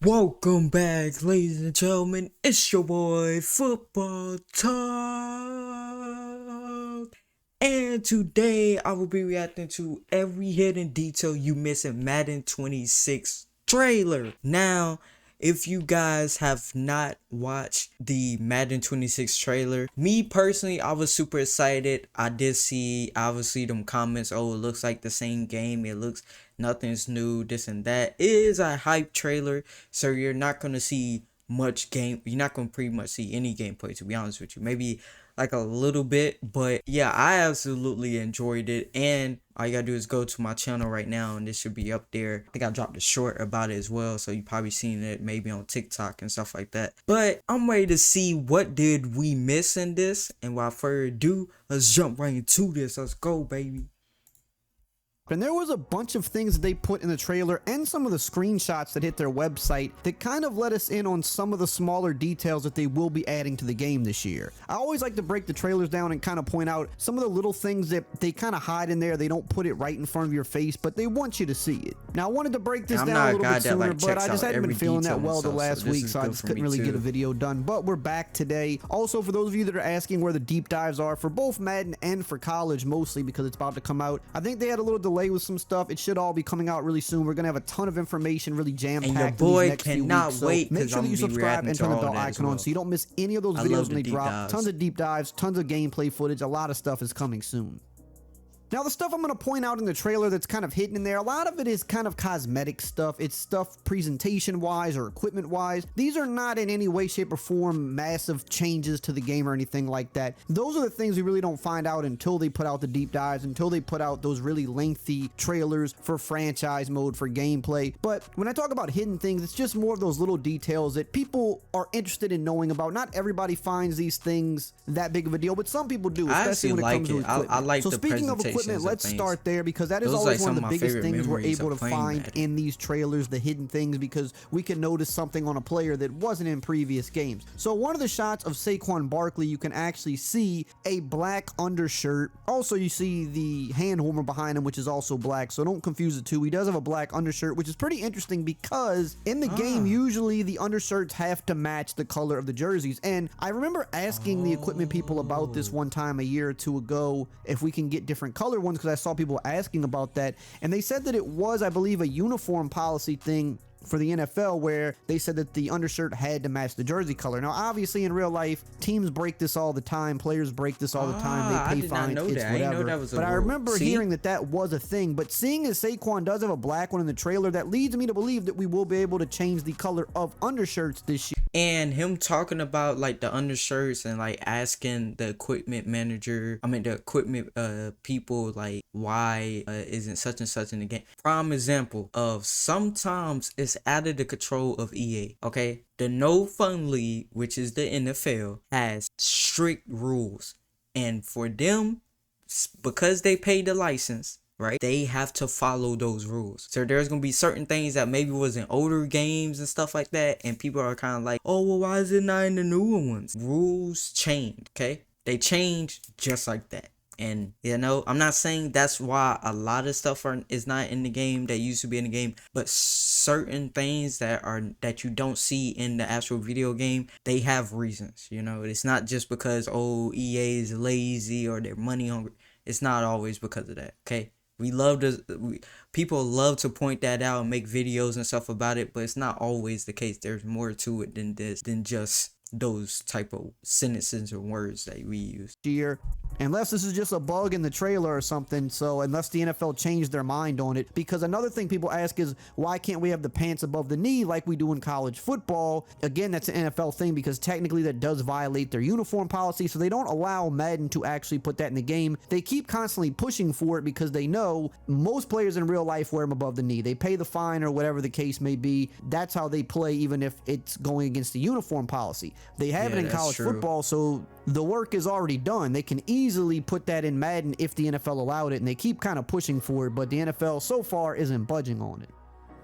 Welcome back, ladies and gentlemen. It's your boy Football Talk. And today I will be reacting to every hidden detail you miss in Madden 26 trailer. Now, if you guys have not watched the Madden 26 trailer, me personally, I was super excited. I did see, obviously, them comments, oh, it looks like the same game. It looks, nothing's new, this and that. It is a hype trailer, so you're not going to see much game. You're not going to pretty much see any gameplay, to be honest with you. Maybe like a little bit, but yeah, I absolutely enjoyed it. And all you gotta do is go to my channel right now and this should be up there. I think I dropped a short about it as well, so you probably seen it maybe on TikTok and stuff like that. But I'm ready to see what did we miss in this, and without further ado, let's jump right into this. Let's go, baby. And there was a bunch of things that they put in the trailer and some of the screenshots that hit their website that kind of let us in on some of the smaller details that they will be adding to the game this year. I always like to break the trailers down and kind of point out some of the little things that they kind of hide in there. They don't put it right in front of your face, but they want you to see it. Now, I wanted to break this down a little bit sooner, but I just hadn't been feeling that well the last week, so I just couldn't really get a video done. But we're back today. Also, for those of you that are asking where the deep dives are for both Madden and for college, mostly because it's about to come out, I think they had a little delay with some stuff. It should all be coming out really soon. We're gonna have a ton of information, really jam-packed. And your boy cannot wait, so make sure that you subscribe and turn the bell icon on so you don't miss any of those videos when they drop. Tons of deep dives, tons of gameplay footage. A lot of stuff is coming soon. Now, the stuff I'm going to point out in the trailer that's kind of hidden in there, a lot of it is kind of cosmetic stuff. It's stuff presentation-wise or equipment-wise. These are not in any way, shape, or form massive changes to the game or anything like that. Those are the things we really don't find out until they put out the deep dives, until they put out those really lengthy trailers for franchise mode, for gameplay. But when I talk about hidden things, it's just more of those little details that people are interested in knowing about. Not everybody finds these things that big of a deal, but some people do, especially when it comes to equipment. I like the presentation. Let's start there, because that is always one of the biggest things we're able to find in these trailers, the hidden things, because we can notice something on a player that wasn't in previous games. So one of the shots of Saquon Barkley, you can actually see a black undershirt. Also, you see the hand warmer behind him, which is also black, so don't confuse the two. He does have a black undershirt, which is pretty interesting because in the game, usually the undershirts have to match the color of the jerseys. And I remember asking the equipment people about this one time a year or two ago, if we can get different color ones, because I saw people asking about that, and they said that it was, I believe, a uniform policy thing for the NFL, where they said that the undershirt had to match the jersey color. Now, obviously, in real life, teams break this all the time. Players break this all the time. They pay fines, it's whatever. But I remember hearing that that was a thing. But seeing as Saquon does have a black one in the trailer, that leads me to believe that we will be able to change the color of undershirts this year. And him talking about like the undershirts and like asking the equipment manager, the equipment people, like, why isn't such and such in the game? Prime example of sometimes it's out of the control of EA. Okay, the No Fun League, which is the NFL, has strict rules, and for them, because they paid the license, right, they have to follow those rules. So there's gonna be certain things that maybe was in older games and stuff like that, and people are kind of like, oh, well, why is it not in the newer ones? Rules change. Okay, they change just like that. And you know, I'm not saying that's why a lot of stuff is not in the game that used to be in the game, but certain things that you don't see in the actual video game, they have reasons. You know, it's not just because, oh, EA is lazy or they're money hungry. It's not always because of that. Okay, people love to point that out and make videos and stuff about it, but it's not always the case. There's more to it than just those type of sentences or words that we use here, unless this is just a bug in the trailer or something. So unless the NFL changed their mind on it, because another thing people ask is, why can't we have the pants above the knee like we do in college football? Again, that's an NFL thing, because technically that does violate their uniform policy, so they don't allow Madden to actually put that in the game. They keep constantly pushing for it because they know most players in real life wear them above the knee. They pay the fine or whatever the case may be. That's how they play, even if it's going against the uniform policy. They have it in college football, so the work is already done. They can easily put that in Madden if the NFL allowed it, and they keep kind of pushing for it, but the NFL so far isn't budging on it.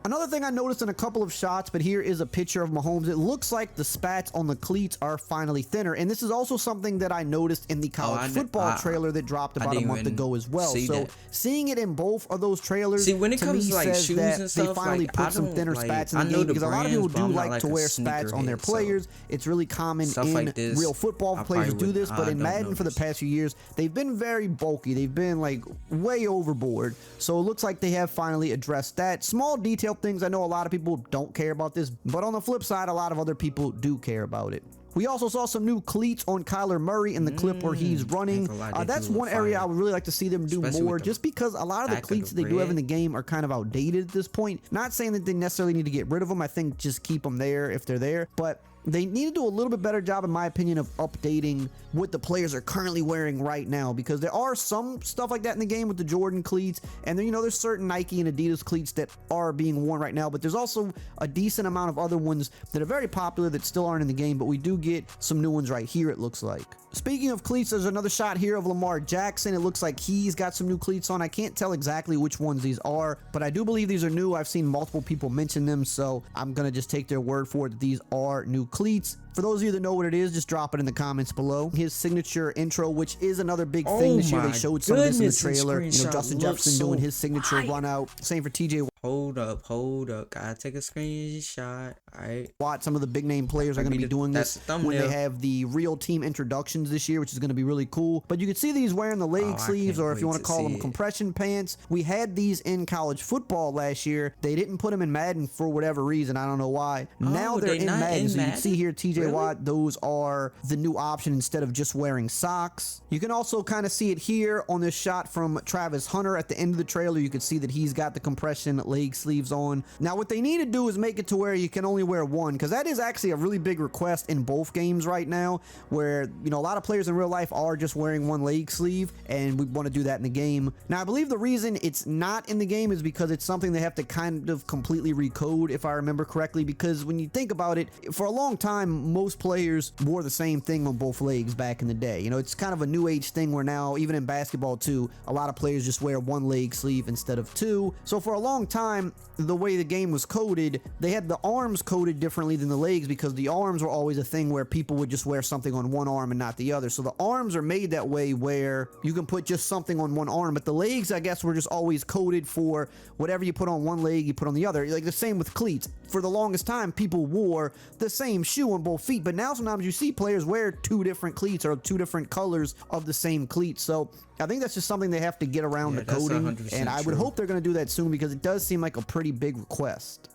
Another thing I noticed in a couple of shots, but here is a picture of Mahomes. It looks like the spats on the cleats are finally thinner. And this is also something that I noticed in the college football trailer that dropped about a month ago as well. So seeing it in both of those trailers, see, when it comes to like shoes and stuff, they finally put some thinner spats in the game, because a lot of people do like to wear spats on their players. It's really common in real football. Players do this, but in Madden for the past few years, they've been very bulky. They've been like way overboard. So it looks like they have finally addressed that. Small detail things. I know a lot of people don't care about this, but on the flip side, a lot of other people do care about it. We also saw some new cleats on Kyler Murray in the clip where he's running. That's one area I would really like to see them do more, just because a lot of the cleats that they do have in the game are kind of outdated at this point. Not saying that they necessarily need to get rid of them. I think just keep them there if they're there, but they need to do a little bit better job, in my opinion, of updating what the players are currently wearing right now, because there are some stuff like that in the game with the Jordan cleats, and then, you know, there's certain Nike and Adidas cleats that are being worn right now, but there's also a decent amount of other ones that are very popular that still aren't in the game, but we do get some new ones right here, it looks like. Speaking of cleats, there's another shot here of Lamar Jackson. It looks like he's got some new cleats on. I can't tell exactly which ones these are, but I do believe these are new. I've seen multiple people mention them, so I'm going to just take their word for it that these are new cleats. For those of you that know what it is, just drop it in the comments below. His signature intro, which is another big thing this year. They showed some of this in the trailer. You know, Justin Jefferson doing his signature run out. Same for TJ. Hold up. Gotta take a screenshot. Alright. Watt, some of the big name players are going to be doing this when they have the real team introductions this year, which is going to be really cool. But you can see these wearing the leg sleeves, or if you want to call them compression pants. We had these in college football last year. They didn't put them in Madden for whatever reason. I don't know why. Now they're in Madden. So you can see here, TJ Watt, those are the new option instead of just wearing socks. You can also kind of see it here on this shot from Travis Hunter at the end of the trailer. You can see that he's got the compression leg sleeves on. Now what they need to do is make it to where you can only wear one, because that is actually a really big request in both games right now, where, you know, a lot of players in real life are just wearing one leg sleeve, and we want to do that in the game. Now I believe the reason it's not in the game is because it's something they have to kind of completely recode, if I remember correctly, because when you think about it, for a long time most players wore the same thing on both legs back in the day. You know, it's kind of a new age thing where now, even in basketball too, a lot of players just wear one leg sleeve instead of two. So for a long time, the way the game was coded, they had the arms coded differently than the legs, because the arms were always a thing where people would just wear something on one arm and not the other. So the arms are made that way where you can put just something on one arm, but the legs, I guess, were just always coded for whatever you put on one leg, you put on the other. Like the same with cleats. For the longest time, people wore the same shoe on both feet, but now sometimes you see players wear two different cleats or two different colors of the same cleat. So I think that's just something they have to get around the coding, and I would hope they're going to do that soon, because it does seem like a pretty big request.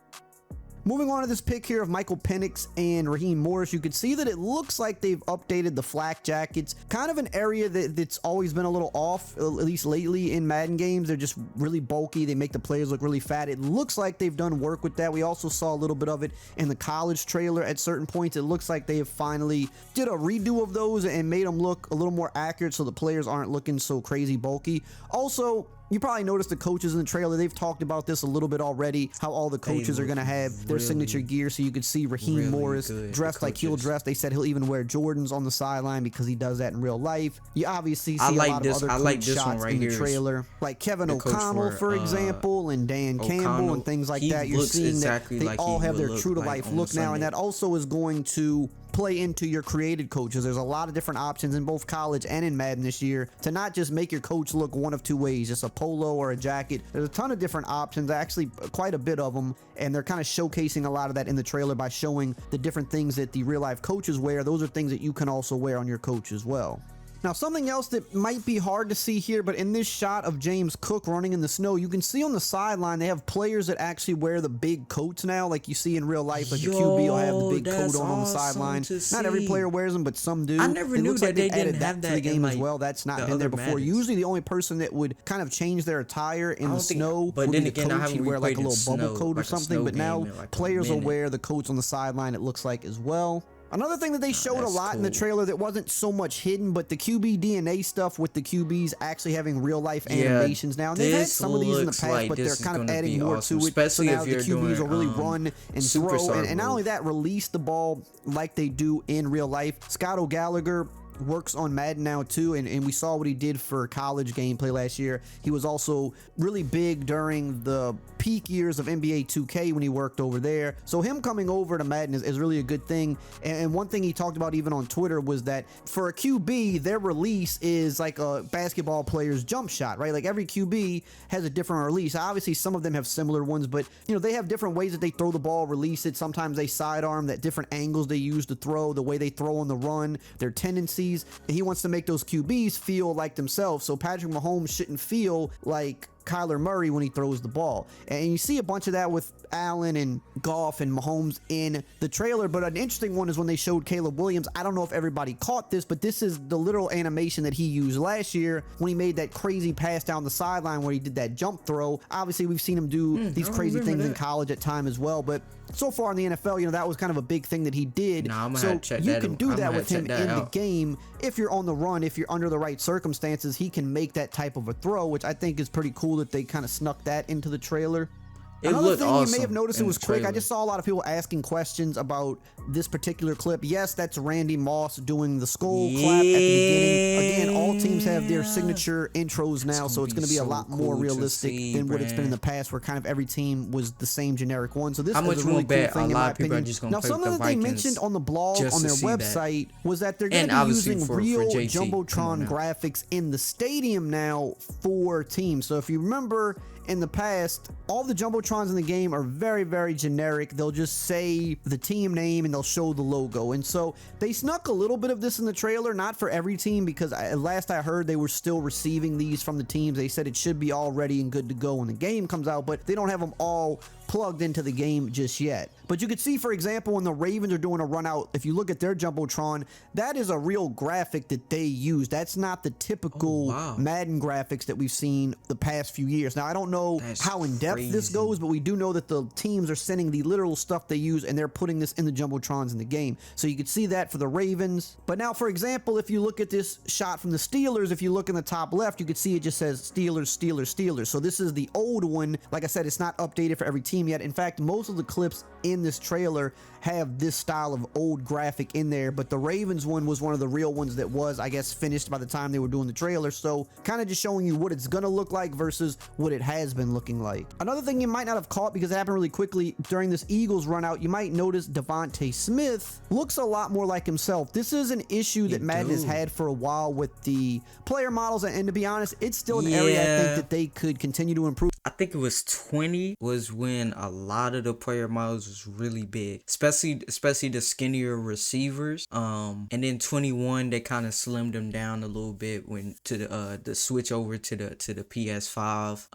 Moving on to this pick here of Michael Penix and Raheem Morris, you can see that it looks like they've updated the flak jackets. Kind of an area that's always been a little off, at least lately in Madden games. They're just really bulky. They make the players look really fat. It looks like they've done work with that. We also saw a little bit of it in the college trailer at certain points. It looks like they have finally did a redo of those and made them look a little more accurate, so the players aren't looking so crazy bulky. Also, you probably noticed the coaches in the trailer. They've talked about this a little bit already, how all the coaches are going to have their signature gear. So you could see Raheem Morris dressed like he'll dress. They said he'll even wear Jordans on the sideline because he does that in real life. You obviously see a lot of other coach shots in the trailer, like Kevin O'Connell, for example, and Dan Campbell and things like that. You're seeing that they all have their true-to-life look now, and that also is going to play into your created coaches. There's a lot of different options in both college and in Madden this year to not just make your coach look one of two ways, just a polo or a jacket. There's a ton of different options, actually quite a bit of them, and they're kind of showcasing a lot of that in the trailer by showing the different things that the real life coaches wear. Those are things that you can also wear on your coach as well. Now, something else that might be hard to see here, but in this shot of James Cook running in the snow, you can see on the sideline they have players that actually wear the big coats now, like you see in real life. Like the QB will have the big coat on the sideline. Not every player wears them, but some do. I never knew that they didn't have that to the game as well. That's not been there before. Usually, the only person that would kind of change their attire in the snow would be the coach. He'd wear like a little bubble coat or something. But now players will wear the coats on the sideline, it looks like, as well. Another thing that they showed a lot in the trailer that wasn't so much hidden, but the QB DNA stuff with the QBs actually having real life animations now. And they've had some of these in the past, but they're kind of adding more to it. So now the QBs will really run and throw. And not only that, release the ball like they do in real life. Scott O'Gallagher, works on Madden now too, and we saw what he did for college gameplay last year. He was also really big during the peak years of NBA 2K when he worked over there. So him coming over to Madden is really a good thing. And one thing he talked about even on Twitter was that for a QB, their release is like a basketball player's jump shot, right? Like every QB has a different release. Obviously, some of them have similar ones, but they have different ways that they throw the ball, release it. Sometimes they sidearm, that different angles they use to throw, the way they throw on the run, their tendencies. And he wants to make those QBs feel like themselves. So Patrick Mahomes shouldn't feel like Kyler Murray when he throws the ball. And you see a bunch of that with Allen and Goff and Mahomes in the trailer. But an interesting one is when they showed Caleb Williams. I don't know if everybody caught this, but this is the literal animation that he used last year when he made that crazy pass down the sideline where he did that jump throw. Obviously, we've seen him do these crazy things in college at time as well, but so far in the NFL, that was kind of a big thing that he did. So you can do that with him in the game. If you're on the run, if you're under the right circumstances, he can make that type of a throw, which I think is pretty cool that they kind of snuck that into the trailer. Another thing you may have noticed, it was quick. I just saw a lot of people asking questions about this particular clip. Yes, that's Randy Moss doing the skull clap at the beginning. Again, all teams have their signature intros now, so it's going to be a lot more realistic than what it's been in the past, where kind of every team was the same generic one. So this is a really cool thing in my opinion. Now, something that they mentioned on the blog on their website was that they're going to be using real Jumbotron graphics in the stadium now for teams. So if you remember, in the past, all the Jumbotrons in the game are very, very generic. They'll just say the team name and they'll show the logo. And so they snuck a little bit of this in the trailer, not for every team, because last I heard they were still receiving these from the teams. They said it should be all ready and good to go when the game comes out, but they don't have them all plugged into the game just yet. But you could see, for example, when the Ravens are doing a run out, if you look at their Jumbotron, that is a real graphic that they use. That's not the typical Madden graphics that we've seen the past few years. Now, I don't know how in depth this goes, but we do know that the teams are sending the literal stuff they use and they're putting this in the Jumbotrons in the game. So you could see that for the Ravens. But now, for example, if you look at this shot from the Steelers, if you look in the top left, you could see it just says Steelers, Steelers, Steelers. So this is the old one. Like I said, it's not updated for every team yet. In fact, most of the clips in this trailer have this style of old graphic in there, but the Ravens one was one of the real ones that was, I guess, finished by the time they were doing the trailer. So kind of just showing you what it's gonna look like versus what it has been looking like. Another thing you might not have caught, because it happened really quickly during this Eagles run out, you might notice Devontae Smith looks a lot more like himself. This is an issue that Madden has had for a while with the player models, and to be honest, it's still an area I think that they could continue to improve. I think it was 20 was when a lot of the player models was really big, especially the skinnier receivers. And then 21 they kind of slimmed them down a little bit when to the switch over to the PS5.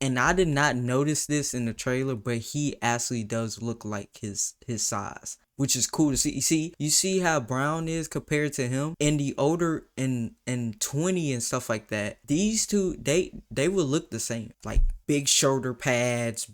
And I did not notice this in the trailer, but he actually does look like his size, which is cool to see. You see how Brown is compared to him, and the older and 20 and stuff like that. These two, they will look the same, like bigger shoulder pads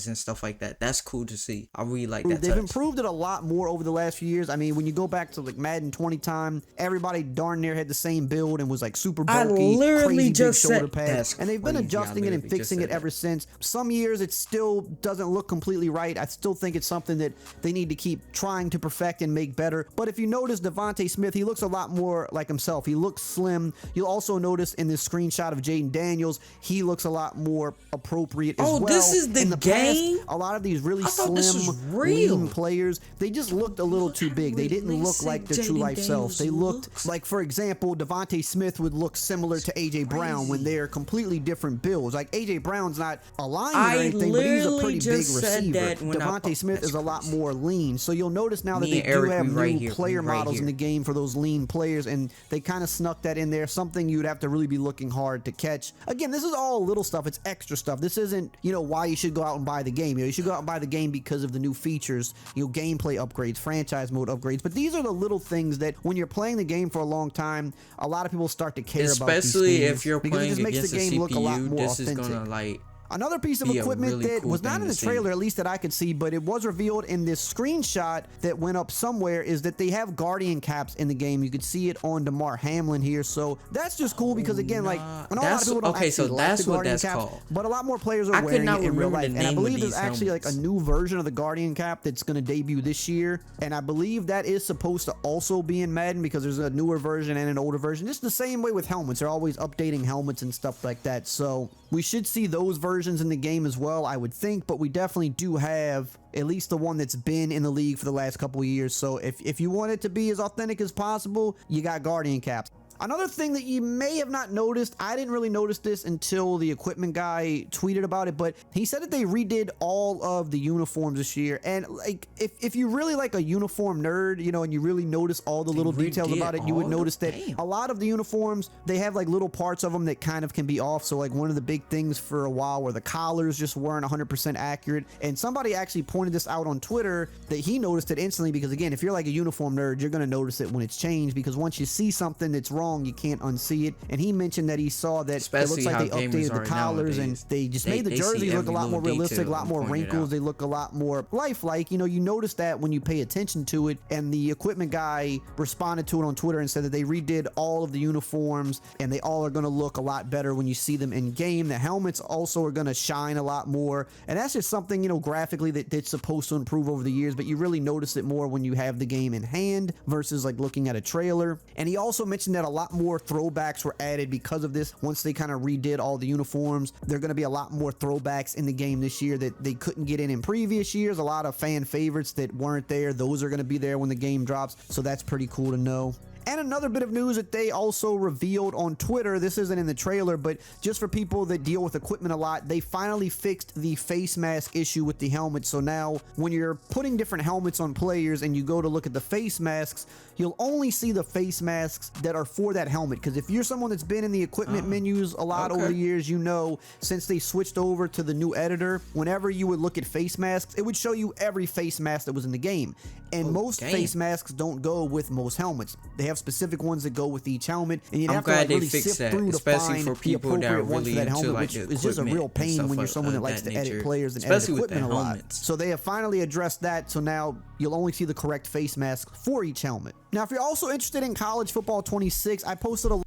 and stuff like that. That's cool to see. I really like that. They've improved it a lot more over the last few years. I mean, when you go back to like Madden 20 time, everybody darn near had the same build and was like super bulky, crazy big shoulder pads. And they've been adjusting it and fixing it ever since. Some years it still doesn't look completely right. I still think it's something that they need to keep trying to perfect and make better. But if you notice Devontae Smith, he looks a lot more like himself. He looks slim. You'll also notice in this screenshot of Jaden Daniels, he looks a lot more appropriate as well. Oh, this is the game? Past, a lot of these really slim, lean players, they just looked a little too big. They didn't look like their true life selves. They looked like, for example, Devontae Smith would look similar to AJ Brown when they're completely different builds. Like AJ Brown's not a lineman or anything, but he's a pretty big receiver. Devontae Smith is a lot more lean. So you'll notice now that they do have new player models in the game for those lean players, and they kind of snuck that in there. Something you'd have to really be looking hard to catch. Again, this is all little stuff. It's extra stuff. This isn't, why you should go out and buy the game. You should go out and buy the game because of the new features, gameplay upgrades, franchise mode upgrades. But these are the little things that when you're playing the game for a long time, a lot of people start to care about. Especially if you're because playing it just makes against the game a look a lot CPU, more this authentic. is gonna Another piece of equipment that was not in the trailer, at least that I could see, but it was revealed in this screenshot that went up somewhere, is that they have Guardian caps in the game. You could see it on Damar Hamlin here, so that's just cool because again, like, I know a lot of people don't actually like the Guardian caps, but a lot more players are wearing it in real life. And I believe there's actually like a new version of the Guardian cap that's going to debut this year, and I believe that is supposed to also be in Madden because there's a newer version and an older version. Just the same way with helmets, they're always updating helmets and stuff like that, so we should see those versions in the game as well, I would think, but we definitely do have at least the one that's been in the league for the last couple of years. So if you want it to be as authentic as possible, you got Guardian caps. Another thing that you may have not noticed, I didn't really notice this until the equipment guy tweeted about it, but he said that they redid all of the uniforms this year. And like, if you really like a uniform nerd, you know, and you really notice all the little details about it, you would notice that a lot of the uniforms, they have like little parts of them that kind of can be off. So like one of the big things for a while were the collars just weren't 100% accurate. And somebody actually pointed this out on Twitter that he noticed it instantly, because again, if you're like a uniform nerd, you're going to notice it when it's changed, because once you see something that's wrong, you can't unsee it. And he mentioned that he saw that it looks like they updated the collars and they just made the jerseys look a lot more realistic, a lot more wrinkles. They look a lot more lifelike. You know, you notice that when you pay attention to it. And the equipment guy responded to it on Twitter and said that they redid all of the uniforms and they all are going to look a lot better when you see them in game. The helmets also are going to shine a lot more. And that's just something, you know, graphically that's supposed to improve over the years, but you really notice it more when you have the game in hand versus like looking at a trailer. And he also mentioned that a lot more throwbacks were added because of this. Once they kind of redid all the uniforms, there are going to be a lot more throwbacks in the game this year that they couldn't get in previous years. A lot of fan favorites that weren't there, those are going to be there when the game drops, so that's pretty cool to know. And another bit of news that they also revealed on Twitter, this isn't in the trailer, but just for people that deal with equipment a lot, they finally fixed the face mask issue with the helmet. So now when you're putting different helmets on players and you go to look at the face masks, you'll only see the face masks that are for that helmet. Because if you're someone that's been in the equipment menus a lot over the years, you know, since they switched over to the new editor, whenever you would look at face masks, it would show you every face mask that was in the game. And most face masks don't go with most helmets. They have specific ones that go with each helmet, and you'd have to like really sift through to find the appropriate ones for that helmet, which is just a real pain when you're someone that likes to edit players and edit equipment a lot. So they have finally addressed that, so now you'll only see the correct face mask for each helmet. Now, if you're also interested in College Football 26, I posted a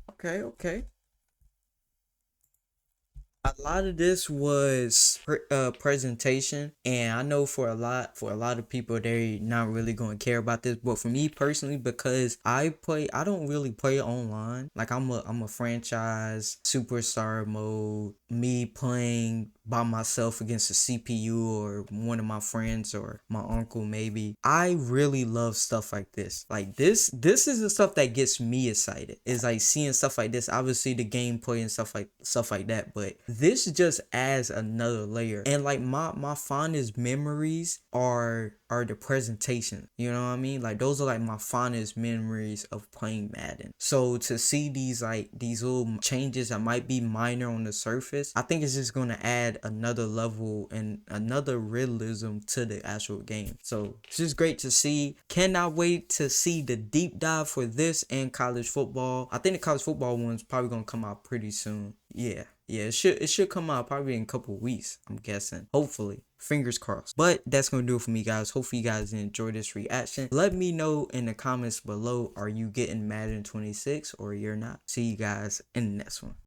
a lot of this was presentation, and I know for a lot of people, they're not really going to care about this, but for me personally, because I don't really play online. Like I'm a franchise superstar mode, me playing by myself against a CPU or one of my friends or my uncle maybe. I really love stuff like this. Like this is the stuff that gets me excited. Is like seeing stuff like this. Obviously the gameplay and stuff like that, but this just adds another layer. And like my fondest memories are the presentation. You know what I mean? Like those are like my fondest memories of playing Madden. So to see these little changes that might be minor on the surface, I think it's just going to add another level and another realism to the actual game. So it's just great to see. Cannot wait to see the deep dive for this and college football. I think the college football one's probably going to come out pretty soon. Yeah, it should come out probably in a couple weeks, I'm guessing. Hopefully. Fingers crossed. But that's gonna do it for me, guys. Hopefully you guys enjoyed this reaction. Let me know in the comments below, are you getting Madden 26 or you're not? See you guys in the next one.